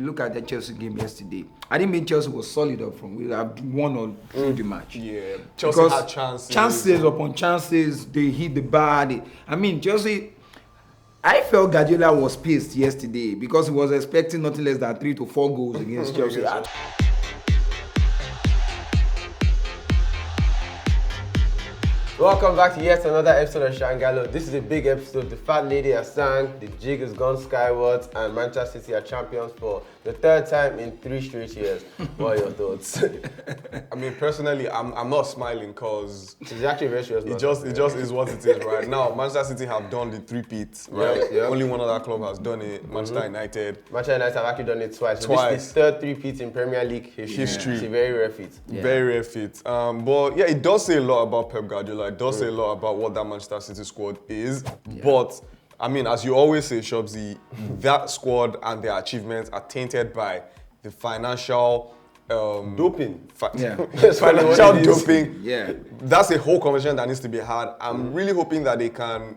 Look at the Chelsea game yesterday. I didn't mean Chelsea was solid up front. We have won all through the match. Yeah, Chelsea had chances. Chances upon chances. They hit the bar. Chelsea. I felt Guardiola was pissed yesterday because he was expecting nothing less than 3 to 4 goals against Chelsea. Welcome back to yet another episode of Shangalo. This is a big episode. The fat lady has sang, the jig has gone skywards, and Manchester City are champions for the third time in 3 straight years. What are your thoughts? I mean, personally, I'm not smiling because It's actually very serious. it just is what it is right now. Manchester City have done the 3-peat, right? Yeah. Only one other club has done it. Manchester United. Manchester United have actually done it twice. So this is the third 3-peat in Premier League history. It's a very rare feat. Yeah. Very rare feat. But yeah, it does say a lot about Pep Guardiola. It does say a lot about what that Manchester City squad is. Yeah. But I mean, as you always say, Shobzi, that squad and their achievements are tainted by the financial doping. Financial doping. Yeah. That's a whole conversation that needs to be had. I'm really hoping that they can,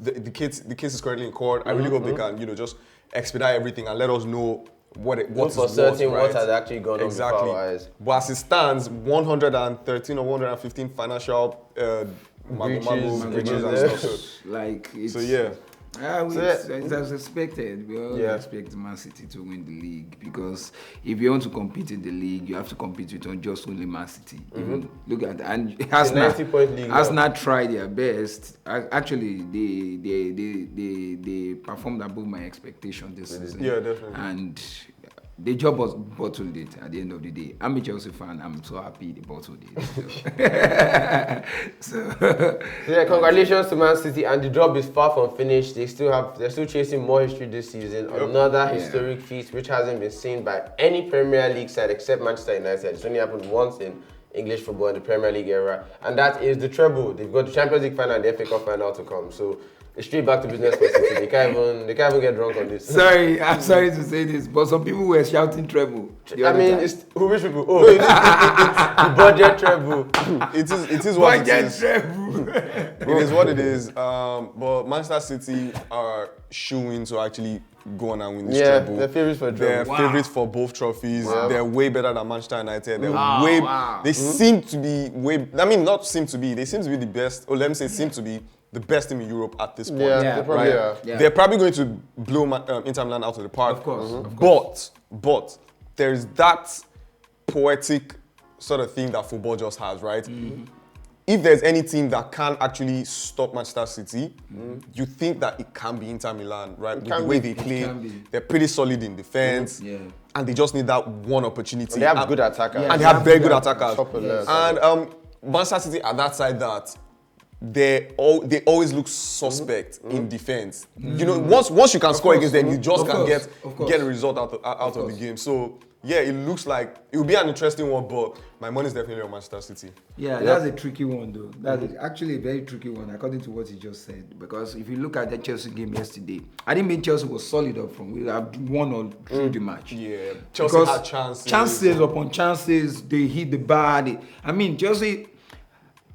the case is currently in court. I really hope they can, just expedite everything and let us know what for certain what has actually gone on before our eyes. But as it stands, 113 or 115 financial breaches and stuff. So yeah. It's as expected. We all expect Man City to win the league because if you want to compete in the league, you have to compete with just only Man City. Look at that. And Arsenal tried their best. Actually, they performed above my expectation this season. Yeah, definitely. And the job was bottled it at the end of the day. I'm a Chelsea fan. I'm so happy they bottled it. So congratulations to Man City, and the job is far from finished. They're still chasing more history this season. Another historic feat which hasn't been seen by any Premier League side except Manchester United. It's only happened once in English football in the Premier League era, and that is the treble. They've got the Champions League final and the FA Cup final to come. So it's straight back to business for City. They can't even get drunk on this. I'm sorry to say this, but some people were shouting treble. It's which people? Oh, the budget treble. It is what it is. Treble. It is what it is. But Manchester City are shooing to actually go on and win this treble. They're favourites for treble. They're favourites for both trophies. Wow. They're way better than Manchester United. They seem to be not seem to be. They seem to be the best. Or let me say, seem to be the best team in Europe at this point. They probably are. Yeah. They're probably going to blow Inter Milan out of the park. Of course. But there's that poetic sort of thing that football just has, right? If there's any team that can actually stop Manchester City, you think that it can be Inter Milan, right? With the way they play, they're pretty solid in defense, and they just need that one opportunity. And they have good attackers. And they have very good attackers. And Manchester City are that side that they always look suspect in defense. Once you can score against them, you just can get a result out of the game. So yeah, it looks like it will be an interesting one, but my money is definitely on Manchester City. Yeah, that's a tricky one though. That's actually a very tricky one according to what you just said. Because if you look at the Chelsea game yesterday, I didn't mean Chelsea was solid up front. We have won all through the match. Yeah, Chelsea had chances. Chances upon chances, they hit the bar. Chelsea.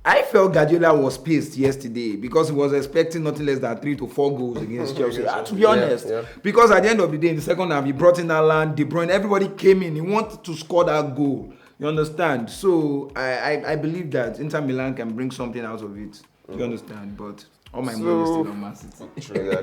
I felt Guardiola was pissed yesterday because he was expecting nothing less than 3 to 4 goals against Chelsea. To be honest, because at the end of the day, in the second half, he brought in Haaland, De Bruyne, everybody came in. He wanted to score that goal. You understand? So I believe that Inter Milan can bring something out of it. You understand? But all my money is still on Man City. True.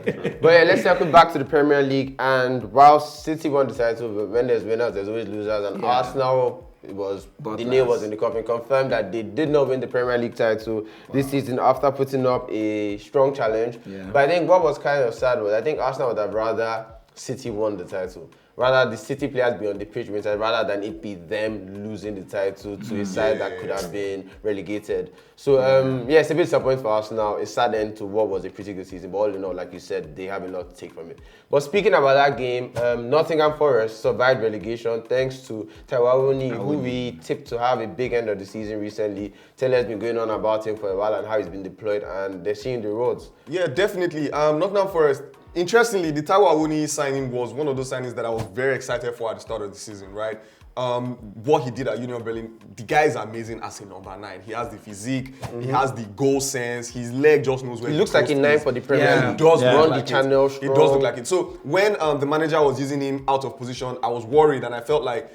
But yeah, let's circle back to the Premier League. And while City won the title, when there's winners, there's always losers. And Arsenal. The nail was in the coffin. Confirmed that they did not win the Premier League title this season after putting up a strong challenge. But I think what was kind of sad was I think Arsenal would have rather City won the title. Rather the City players be on the pitch rather than it be them losing the title to a side that could have been relegated. So it's a bit disappointing for Arsenal. It's sad end to what was a pretty good season, but all in all, like you said, they have a lot to take from it. But speaking about that game, Nottingham Forest survived relegation thanks to Taiwo, who we tipped to have a big end of the season recently. Taylor has been going on about him for a while and how he's been deployed, and they're seeing the roads. Yeah, definitely. Nottingham Forest. Interestingly, the Taiwo signing was one of those signings that I was very excited for at the start of the season, right? what he did at Union Berlin, the guy is amazing as a number 9. He has the physique, he has the goal sense, his leg just knows where He looks like a 9 for the Premier League. He does run look like the channel it. strong. It does look like it. So when the manager was using him out of position, I was worried and I felt like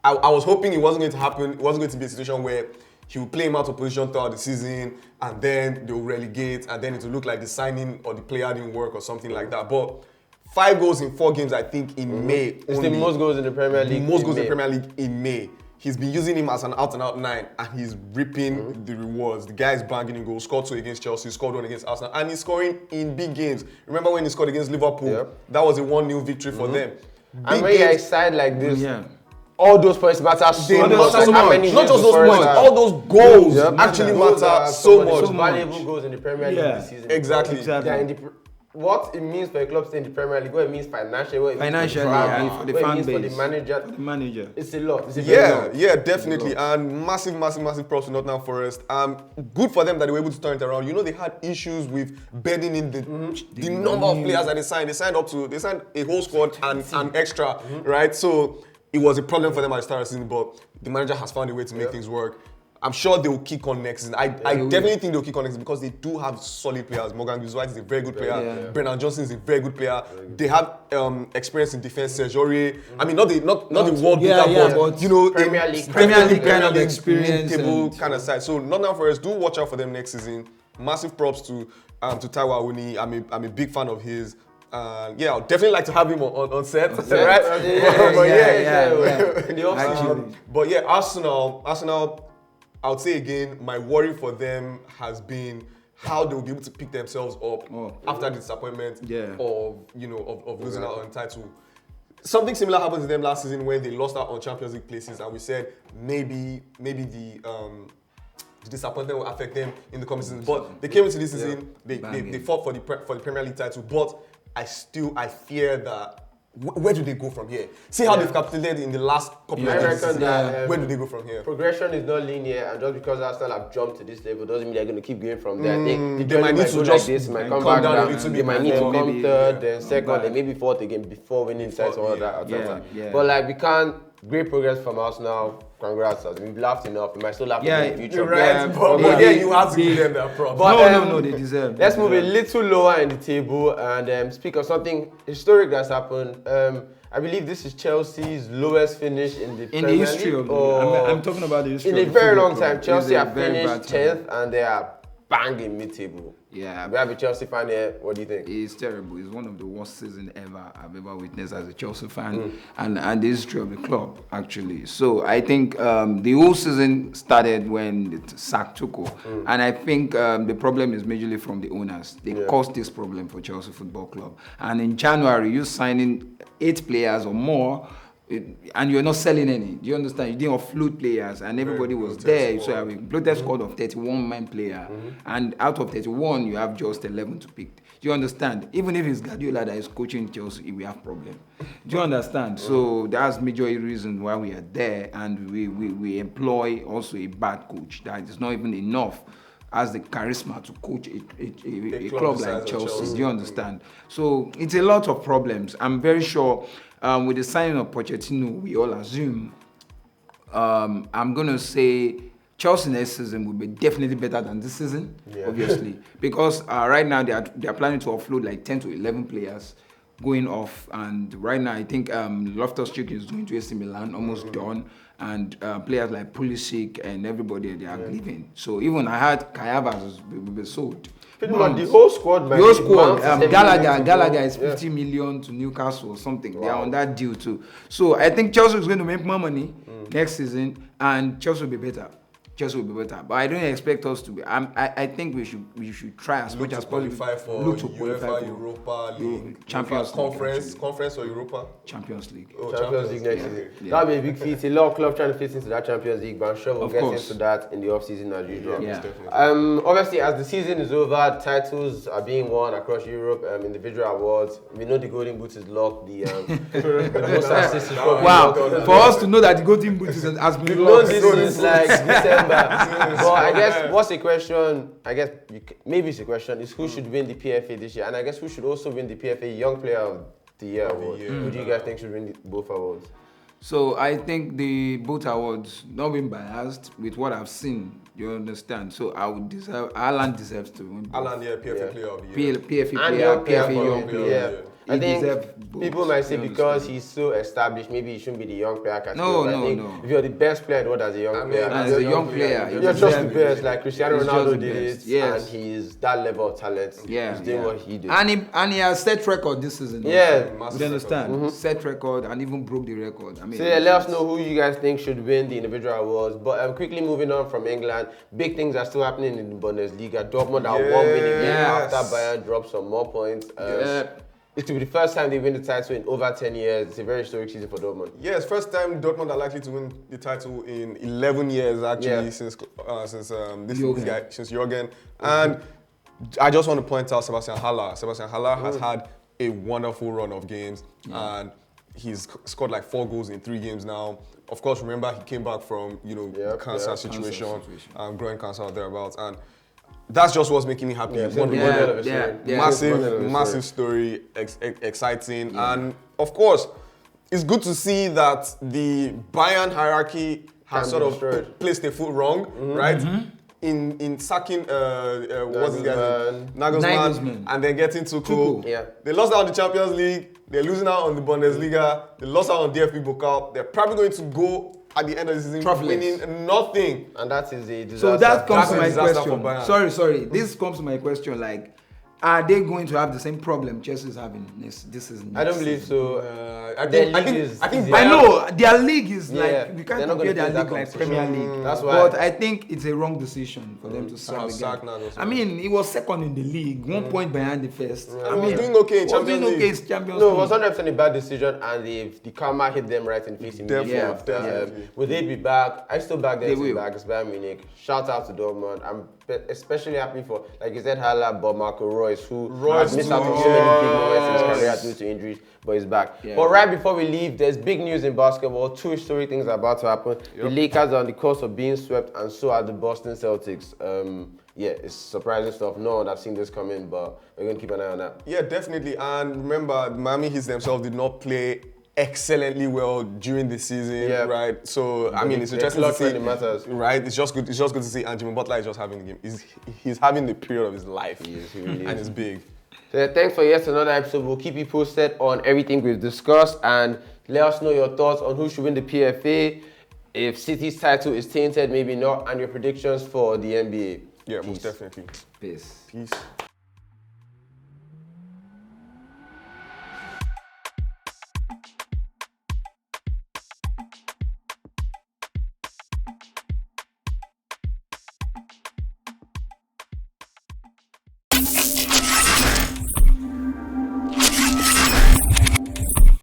I was hoping it wasn't going to happen. It wasn't going to be a situation where he would play him out of position throughout the season and then they'll relegate and then it will look like the signing or the player didn't work or something like that. But 5 goals in 4 games, I think, in May. It's the most goals in the Premier League. The most goals in the Premier League in May. He's been using him as an out-and-out 9 and he's reaping the rewards. The guy is banging in goals, scored 2 against Chelsea, scored 1 against Arsenal, and he's scoring in big games. Remember when he scored against Liverpool? Yep. That was a 1-0 victory for them. And when you're excited like this, Yeah. all those points matter so much. Not Like how many just goals those the points, first all those goals actually Those matter are so some of the much. most valuable goals in the Premier League this season. Exactly. They are in the what it means for a club staying in the Premier League, what it means financially, what it means for the Financially, crowd, for the what it fan means for base. the manager. The manager. It's a lot. It's a very Yeah, lot. yeah, definitely. And massive props to Nottingham Forest. Good for them that they were able to turn it around. You know, they had issues with bedding in the number of players that they signed. They signed a whole squad and an extra, right? So it was a problem for them at the start of the season, but the manager has found a way to make things work. I'm sure they will kick on next season. I definitely think they'll kick on next season because they do have solid players. Morgan Gibbs-White is a very good player. Yeah. Brennan Johnson is a very good player. They have experience in defense. Serge Aurier. I mean, not the world beater, but you know, Premier League kind of experience mid-table and- kind of side. So Nottingham Forest, do watch out for them next season. Massive props to Taiwo Awoniyi. I'm a big fan of his. Yeah, I'd definitely like to have him on set, right? But yeah, Arsenal, I would say again, my worry for them has been how they will be able to pick themselves up after the disappointment of losing out on the title. Something similar happened to them last season when they lost out on Champions League places, and we said maybe the disappointment will affect them in the coming season. But they came into this season, they fought for the Premier League title, but I fear that. Where do they go from here? See how they've capitulated in the last couple of years. Where do they go from here? Progression is not linear, and just because Arsenal have jumped to this level doesn't mean they're going to keep going from there. They might need to just might come come back down a down. little They bit might need to before come third, then come second, back. then maybe fourth again before winning titles all that. Yeah. But like we can't. Great progress from Arsenal. Congrats us. We've laughed enough. We might still laugh in the future. You're right. But you have to give them their props. But, No, they deserve. Let's move a little lower in the table and speak of something historic that's happened. I believe this is Chelsea's lowest finish in the Premier history League, of or I'm talking about the history in of a the very football long club. time. Chelsea It's a have very finished bad 10th and they are banging mid-table. Yeah. We have a Chelsea fan here. What do you think? It's terrible. It's one of the worst seasons I've ever witnessed as a Chelsea fan, and the history of the club actually. So I think the whole season started when the sack Tuchel, and I think the problem is majorly from the owners. They caused this problem for Chelsea Football Club. And in January, you signing 8 players or more. And you're not selling any. Do you understand? You didn't offload players, and everybody was there. So I have a bloated squad of 31-man player, and out of 31, you have just 11 to pick. Do you understand? Even if it's Guardiola that is coaching Chelsea, we have problem. Do you understand? So that's major reason why we are there, and we employ also a bad coach that is not even enough as the charisma to coach a club like Chelsea. Do you understand? So it's a lot of problems. I'm very sure with the signing of Pochettino, we all assume, I'm going to say Chelsea next season will be definitely better than this season, obviously. Because right now they are planning to offload like 10 to 11 players going off. And right now I think Loftus-Cheek is going to AC Milan, almost done. And players like Pulisic and everybody, they are leaving. So even I had Kai Havertz will be sold. Pretty much the whole squad. The whole squad. Gallagher is 50 million to Newcastle or something. Wow. They are on that deal too. So I think Chelsea is going to make more money next season, and Chelsea will be better. Chelsea will be better, but I don't expect us to be. I think we should try as much as possible. Look to qualify for Europa League, Champions League, conference or Europa. Champions League. Champions League next season. That'll be a big feat. A lot of clubs trying to fit into that Champions League, but I'm sure we'll get into that in the off season as usual. Yeah. Obviously, as the season is over, titles are being won across Europe. Individual awards. We know the Golden Boot is locked. The most assists is probably wow, locked. for us to know that the Golden Boot has been We've known locked. this since like December. But I guess what's the question? I guess maybe it's a question is who should win the PFA this year, and I guess who should also win the PFA Young Player of the Year award. Who do you guys think should win both awards? So I think the both awards, not being biased with what I've seen, you understand. So I would deserve. Alan deserves to win. Alan, PFA Player of the Year. PFA And player, young player PFA for young me, player. I think deserve people both, might say you because understand? he's so established, maybe he shouldn't be the young player category. No, But I think no. if you're the best player in the world as a young player, as a young player, you're he just the deserves it. best. Like Cristiano He's just Ronaldo the did best. it, Yes. and he's that level of talent. Yeah, he's doing what he did. And he has set record this season. Yeah. also. You understand? Set record and even broke the record. I mean, So yeah, let us know who you guys think should win the individual awards. But quickly moving on from England, big things are still happening in the Bundesliga. Dortmund are one win away Yes. after Bayern dropped some more points. It will be the first time they win the title in over 10 years. It's a very historic season for Dortmund. Yes, first time Dortmund are likely to win the title in 11 years actually since Jurgen. And I just want to point out Sebastian Haller. Sebastian Haller has had a wonderful run of games and he's scored like 4 goals in 3 games now. Of course, remember he came back from the cancer situation, growing cancer or thereabouts, and that's just what's making me happy. Massive story, exciting, and of course, it's good to see that the Bayern hierarchy has sort of placed a foot wrong, right? In sacking what's his guy's name? Nagelsmann, and then getting Tuchel. Yeah. They lost out on the Champions League. They're losing out on the Bundesliga. They lost out on DFB Pokal. They're probably going to go at the end of the season winning nothing. And that is a disaster. So that comes to my disaster for question. Bayern. Sorry. This comes to my question. Like, are they going to have the same problem Chelsea is having this season? I don't believe so. I think I know their league is like we can't they're not compare gonna their face league that like Premier League. That's why. But I think it's a wrong decision for them to sack the guy. Nagelsmann. I mean, he was second in the league, 1 point behind the first. I He mean, was doing okay in Champions League. No, it was 100% a bad decision, and the karma hit them right in the face immediately after. Will they be back? I still back them to be back. It's Bayern Munich. Shout out to Dortmund. I'm especially happy for, like you said, Haller, but Marco Reus, who has missed out on so many big moments in his career due to injuries, but he's back. But right before we leave, there's big news in basketball. 2 historic things are about to happen. The Lakers are on the course of being swept, and so are the Boston Celtics. It's surprising stuff. No one have seen this coming, but we're going to keep an eye on that. Yeah, definitely. And remember, Miami Heat themselves did not play excellently well during the season, right? So I mean, it's interesting to see. It matters. Right? It's just good. It's just good to see. And Jimmy Butler is just having the game. He's having the period of his life, He really and it's big. So thanks for yet another episode. We'll keep you posted on everything we've discussed, and let us know your thoughts on who should win the PFA, if City's title is tainted, maybe not, and your predictions for the NBA. Yeah, most definitely. Peace. Peace.